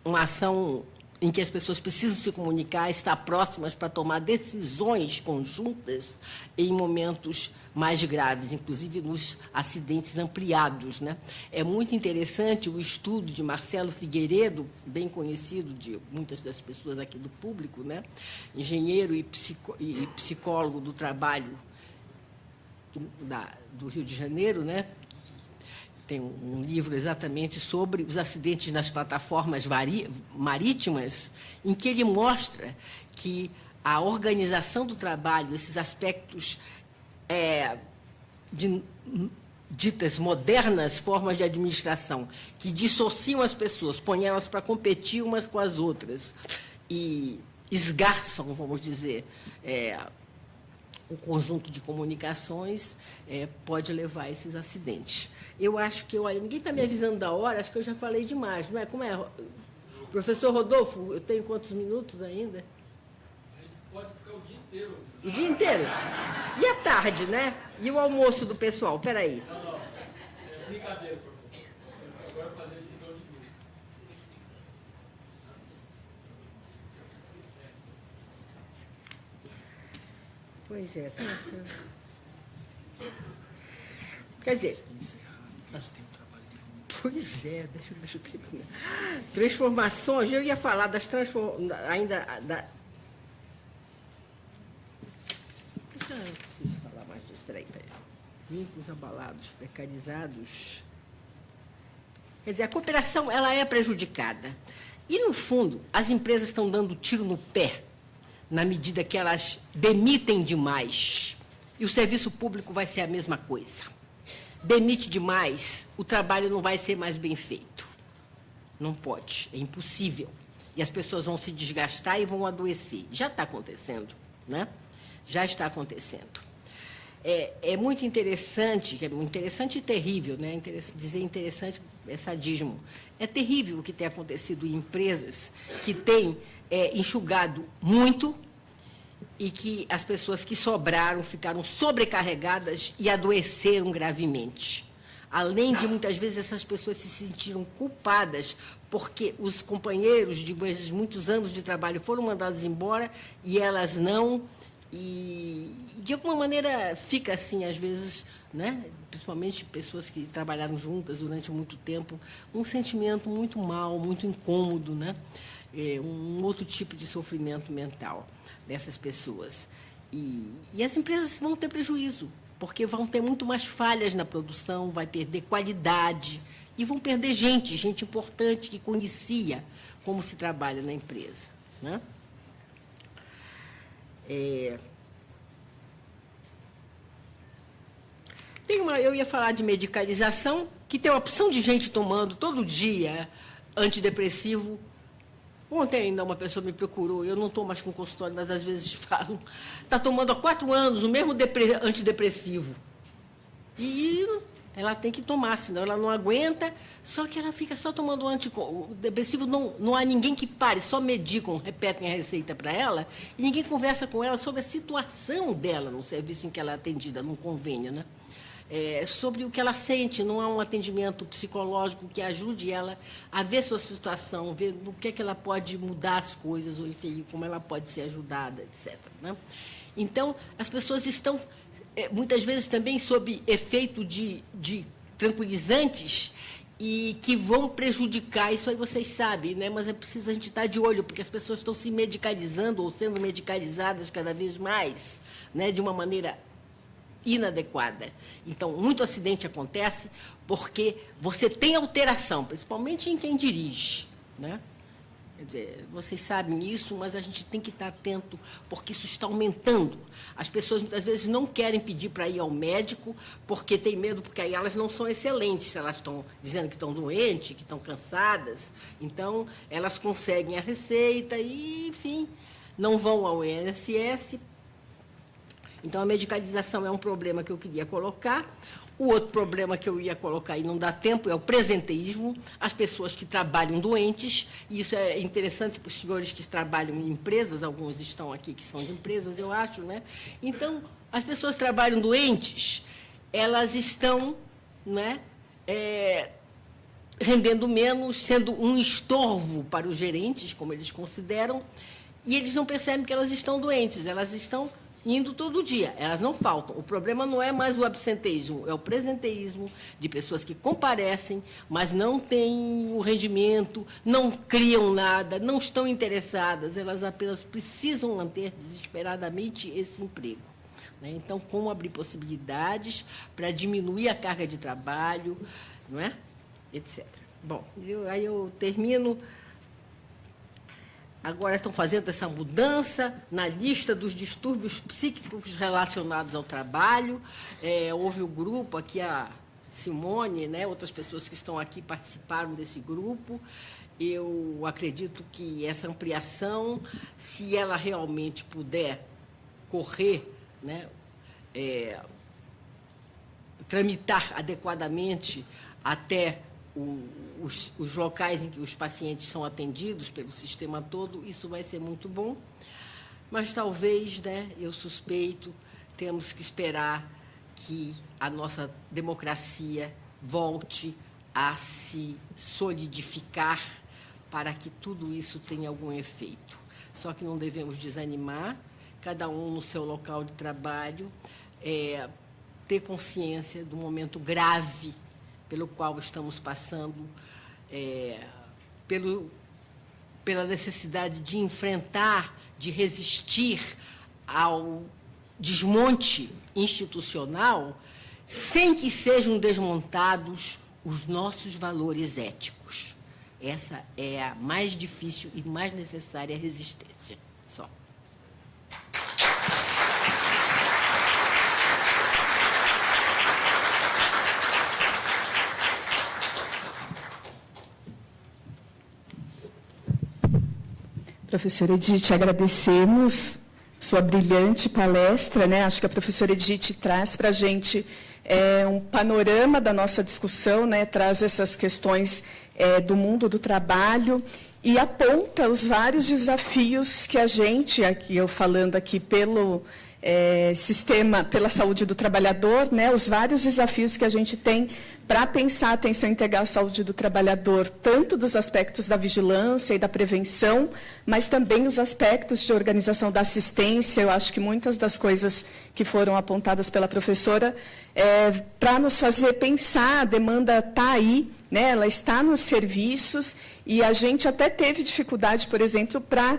uma ação em que as pessoas precisam se comunicar, estar próximas para tomar decisões conjuntas em momentos mais graves, inclusive nos acidentes ampliados, né? É muito interessante o estudo de Marcelo Figueiredo, bem conhecido de muitas das pessoas aqui do público, né? Engenheiro e psicólogo do trabalho do Rio de Janeiro, né? Tem um livro exatamente sobre os acidentes nas plataformas marítimas, em que ele mostra que a organização do trabalho, esses aspectos de ditas modernas formas de administração, que dissociam as pessoas, põem elas para competir umas com as outras e esgarçam, vamos dizer, o conjunto de comunicações, pode levar a esses acidentes. Eu acho que, olha, ninguém está me avisando da hora, acho que eu já falei demais, não é? Como é? Professor Rodolfo, eu tenho quantos minutos ainda? A gente pode ficar o dia inteiro. O dia inteiro? E a tarde, né? E o almoço do pessoal? Espera aí. Não. É brincadeira, professor. Agora fazer a divisão de grupo. Pois é. Quer dizer... Pois é, deixa eu terminar. Transformações, eu ia falar das transformações, ainda... Deixa eu preciso falar mais disso, espera aí. Vínculos abalados, precarizados. Quer dizer, a cooperação, ela é prejudicada. E, no fundo, as empresas estão dando tiro no pé, na medida que elas demitem demais. E o serviço público vai ser a mesma coisa. Demite demais, o trabalho não vai ser mais bem feito. Não pode, é impossível. E as pessoas vão se desgastar e vão adoecer. Já está acontecendo, né? Já está acontecendo. É muito interessante, interessante e terrível, né? Dizer interessante é sadismo. É terrível o que tem acontecido em empresas que têm enxugado muito e que as pessoas que sobraram ficaram sobrecarregadas e adoeceram gravemente. Além de, muitas vezes, essas pessoas se sentiram culpadas porque os companheiros de muitos anos de trabalho foram mandados embora e elas não. E, de alguma maneira, fica assim, às vezes, né? Principalmente pessoas que trabalharam juntas durante muito tempo, um sentimento muito mau, muito incômodo, né? Um outro tipo de sofrimento mental dessas pessoas. E as empresas vão ter prejuízo, porque vão ter muito mais falhas na produção, vai perder qualidade e vão perder gente importante que conhecia como se trabalha na empresa, né? Eu ia falar de medicalização, que tem uma opção de gente tomando todo dia antidepressivo. Ontem ainda uma pessoa me procurou, eu não estou mais com consultório, mas às vezes falam, está tomando há 4 anos o mesmo antidepressivo. E Ela tem que tomar, senão ela não aguenta, só que ela fica só tomando o depressivo, não há ninguém que pare, só medicam, repetem a receita para ela, e ninguém conversa com ela sobre a situação dela no serviço em que ela é atendida, num convênio, né? Sobre o que ela sente, não há um atendimento psicológico que ajude ela a ver sua situação, ver no que ela pode mudar as coisas, ou enfim, como ela pode ser ajudada, etc. Né? Então, as pessoas estão, muitas vezes, também sob efeito de tranquilizantes e que vão prejudicar, isso aí vocês sabem, né? Mas é preciso a gente estar de olho, porque as pessoas estão se medicalizando ou sendo medicalizadas cada vez mais, né? De uma maneira inadequada. Então, muito acidente acontece porque você tem alteração, principalmente em quem dirige, né? Quer dizer, vocês sabem isso, mas a gente tem que estar atento, porque isso está aumentando. As pessoas, muitas vezes, não querem pedir para ir ao médico, porque tem medo, porque aí elas não são excelentes, se elas estão dizendo que estão doentes, que estão cansadas. Então, elas conseguem a receita e, enfim, não vão ao INSS. Então, a medicalização é um problema que eu queria colocar. O outro problema que eu ia colocar e não dá tempo é o presenteísmo, as pessoas que trabalham doentes, e isso é interessante para os senhores que trabalham em empresas, alguns estão aqui que são de empresas, eu acho, né? Então, as pessoas que trabalham doentes, elas estão, né, rendendo menos, sendo um estorvo para os gerentes, como eles consideram, e eles não percebem que elas estão doentes, elas estão indo todo dia, elas não faltam. O problema não é mais o absenteísmo, é o presenteísmo de pessoas que comparecem, mas não têm o rendimento, não criam nada, não estão interessadas, elas apenas precisam manter desesperadamente esse emprego. Né? Então, como abrir possibilidades para diminuir a carga de trabalho, não é? Etc. Bom, aí eu termino. Agora estão fazendo essa mudança na lista dos distúrbios psíquicos relacionados ao trabalho. Houve o grupo, aqui a Simone, né, outras pessoas que estão aqui participaram desse grupo. Eu acredito que essa ampliação, se ela realmente puder correr, né, tramitar adequadamente até os locais em que os pacientes são atendidos pelo sistema todo, isso vai ser muito bom. Mas talvez, né, eu suspeito, temos que esperar que a nossa democracia volte a se solidificar para que tudo isso tenha algum efeito. Só que não devemos desanimar, cada um no seu local de trabalho, ter consciência do momento grave pelo qual estamos passando, pela necessidade de enfrentar, de resistir ao desmonte institucional, sem que sejam desmontados os nossos valores éticos. Essa é a mais difícil e mais necessária resistência. Só. Professora Edith, agradecemos sua brilhante palestra, né? Acho que a professora Edith traz para a gente um panorama da nossa discussão, né? Traz essas questões do mundo do trabalho e aponta os vários desafios que a gente, aqui eu falando aqui pelo sistema, pela saúde do trabalhador, né? Os vários desafios que a gente tem para pensar a atenção integral à saúde do trabalhador, tanto dos aspectos da vigilância e da prevenção, mas também os aspectos de organização da assistência. Eu acho que muitas das coisas que foram apontadas pela professora, para nos fazer pensar, a demanda está aí, né? Ela está nos serviços, e a gente até teve dificuldade, por exemplo, para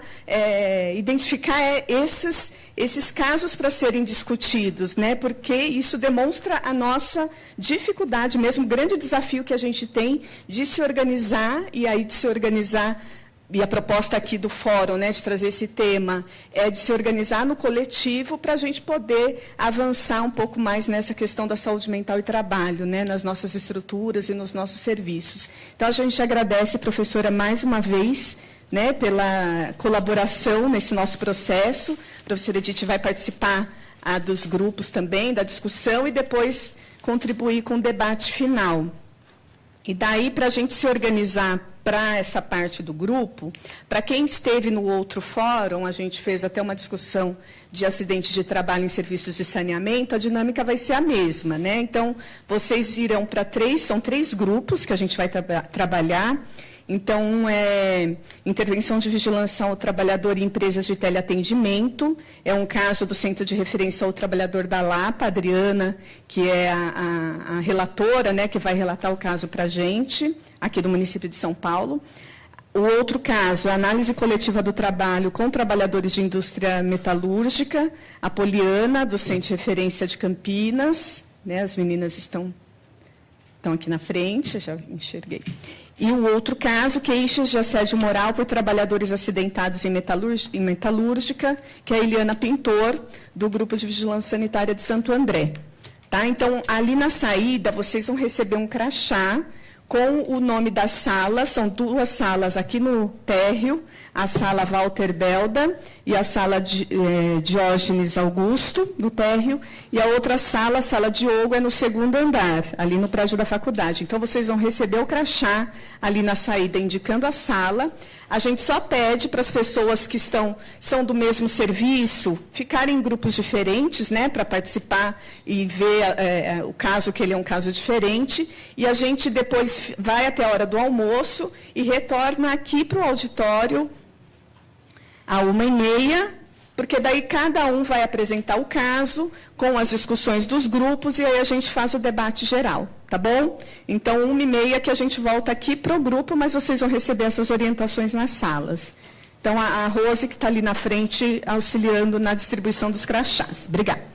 identificar esses casos para serem discutidos, né? Porque isso demonstra a nossa dificuldade, mesmo o grande desafio que a gente tem de se organizar, e a proposta aqui do fórum, né, de trazer esse tema, é de se organizar no coletivo para a gente poder avançar um pouco mais nessa questão da saúde mental e trabalho, né, nas nossas estruturas e nos nossos serviços. Então, a gente agradece, professora, mais uma vez, né, pela colaboração nesse nosso processo. A professora Edith vai participar dos grupos também, da discussão, e depois contribuir com o debate final. E daí, para a gente se organizar para essa parte do grupo, para quem esteve no outro fórum, a gente fez até uma discussão de acidente de trabalho em serviços de saneamento, a dinâmica vai ser a mesma, né? Então, vocês irão para são 3 grupos que a gente vai trabalhar. Então, um é intervenção de vigilância ao trabalhador em empresas de teleatendimento. É um caso do Centro de Referência ao Trabalhador da Lapa, a Adriana, que é a relatora, né, que vai relatar o caso para a gente, aqui do município de São Paulo. O outro caso, a análise coletiva do trabalho com trabalhadores de indústria metalúrgica, a Poliana, do Centro de Referência de Campinas. Né, as meninas estão aqui na frente, já enxerguei. E o outro caso, queixas de assédio moral por trabalhadores acidentados em metalúrgica, que é a Eliana Pintor, do Grupo de Vigilância Sanitária de Santo André. Tá? Então, ali na saída, vocês vão receber um crachá com o nome da sala. São 2 salas aqui no térreo, a sala Walter Belda e a sala Diógenes Augusto, no térreo, e a outra sala, a sala Diogo, é no 2º andar, ali no prédio da faculdade. Então, vocês vão receber o crachá ali na saída, indicando a sala. A gente só pede para as pessoas que são do mesmo serviço ficarem em grupos diferentes, né, para participar e ver o caso, que ele é um caso diferente. E a gente depois vai até a hora do almoço e retorna aqui para o auditório à 1h30, porque daí cada um vai apresentar o caso com as discussões dos grupos e aí a gente faz o debate geral, tá bom? Então, 1h30 que a gente volta aqui para o grupo, mas vocês vão receber essas orientações nas salas. Então, a Rose, que está ali na frente, auxiliando na distribuição dos crachás. Obrigada.